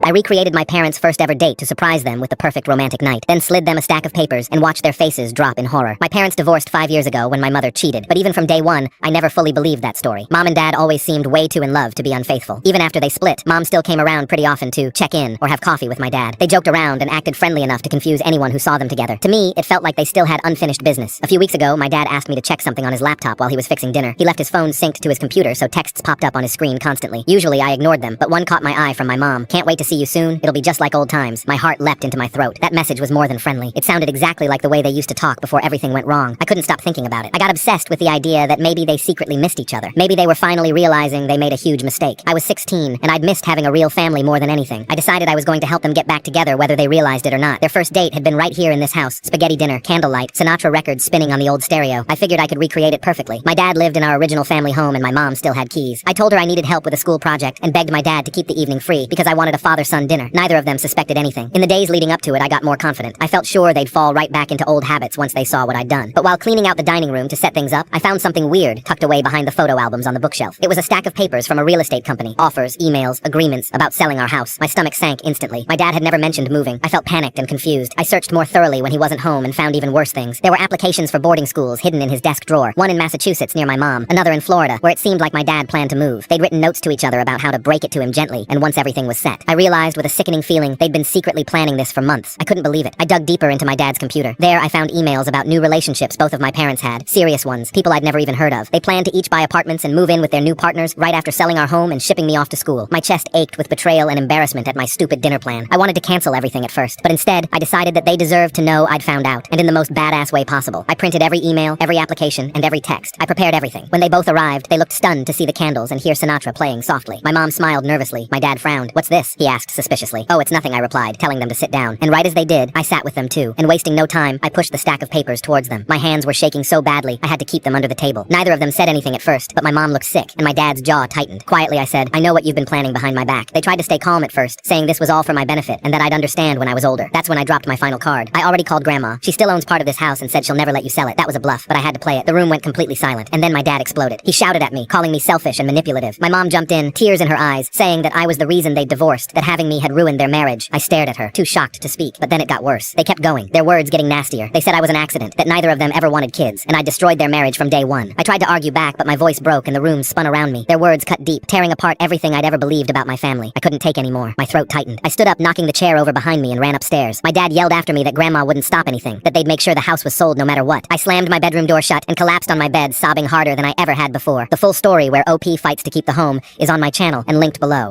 I recreated my parents' first ever date to surprise them with the perfect romantic night, then slid them a stack of papers and watched their faces drop in horror. My parents divorced 5 years ago when my mother cheated, but even from day one, I never fully believed that story. Mom and Dad always seemed way too in love to be unfaithful. Even after they split, Mom still came around pretty often to check in or have coffee with my dad. They joked around and acted friendly enough to confuse anyone who saw them together. To me, it felt like they still had unfinished business. A few weeks ago, my dad asked me to check something on his laptop while he was fixing dinner. He left his phone synced to his computer, so texts popped up on his screen constantly. Usually I ignored them, but one caught my eye from my mom. "Can't wait to see you soon. It'll be just like old times." My heart leapt into my throat. That message was more than friendly. It sounded exactly like the way they used to talk before everything went wrong. I couldn't stop thinking about it. I got obsessed with the idea that maybe they secretly missed each other. Maybe they were finally realizing they made a huge mistake. I was 16, and I'd missed having a real family more than anything. I decided I was going to help them get back together whether they realized it or not. Their first date had been right here in this house. Spaghetti dinner, candlelight, Sinatra records spinning on the old stereo. I figured I could recreate it perfectly. My dad lived in our original family home and my mom still had keys. I told her I needed help with a school project and begged my dad to keep the evening free because I wanted a father-son dinner. Neither of them suspected anything. In the days leading up to it, I got more confident. I felt sure they'd fall right back into old habits once they saw what I'd done. But while cleaning out the dining room to set things up, I found something weird tucked away behind the photo albums on the bookshelf. It was a stack of papers from a real estate company. Offers, emails, agreements about selling our house. My stomach sank instantly. My dad had never mentioned moving. I felt panicked and confused. I searched more thoroughly when he wasn't home and found even worse things. There were applications for boarding schools hidden in his desk drawer. One in Massachusetts near my mom, another in Florida, where it seemed like my dad planned to move. They'd written notes to each other about how to break it to him gently, and once everything was set. I realized with a sickening feeling they'd been secretly planning this for months. I couldn't believe it. I dug deeper into my dad's computer. There I found emails about new relationships both of my parents had. Serious ones. People I'd never even heard of. They planned to each buy apartments and move in with their new partners right after selling our home and shipping me off to school. My chest ached with betrayal and embarrassment at my stupid dinner plan. I wanted to cancel everything at first, but instead, I decided that they deserved to know I'd found out, and in the most badass way possible. I printed every email, every application, and every text. I prepared everything. When they both arrived, they looked stunned to see the candles and hear Sinatra playing softly. My mom smiled nervously. My dad frowned. "What's this?" he asked suspiciously. "Oh, it's nothing," I replied, telling them to sit down. And right as they did, I sat with them too, and wasting no time, I pushed the stack of papers towards them. My hands were shaking so badly, I had to keep them under the table. Neither of them said anything at first, but my mom looked sick, and my dad's jaw tightened. Quietly, I said, "I know what you've been planning behind my back." They tried to stay calm at first, saying this was all for my benefit, and that I'd understand when I was older. That's when I dropped my final card. I already called Grandma. She still owns part of this house and said she'll never let you sell it. That was a bluff, but I had to play it. The room went completely silent, and then my dad exploded. He shouted at me, calling me selfish and manipulative. My mom jumped in, tears in her eyes, saying that I was the reason they'd divorced, that having me had ruined their marriage. I stared at her, too shocked to speak, but then it got worse. They kept going, their words getting nastier. They said I was an accident, that neither of them ever wanted kids, and I destroyed their marriage from day one. I tried to argue back, but my voice broke and the room spun around me. Their words cut deep, tearing apart everything I'd ever believed about my family. I couldn't take any more. My throat tightened. I stood up, knocking the chair over behind me, and ran upstairs. My dad yelled after me that Grandma wouldn't stop anything, that they'd make sure the house was sold no matter what. I slammed my bedroom door shut and collapsed on my bed, sobbing harder than I ever had before. The full story, where OP fights to keep the home, is on my channel and linked below.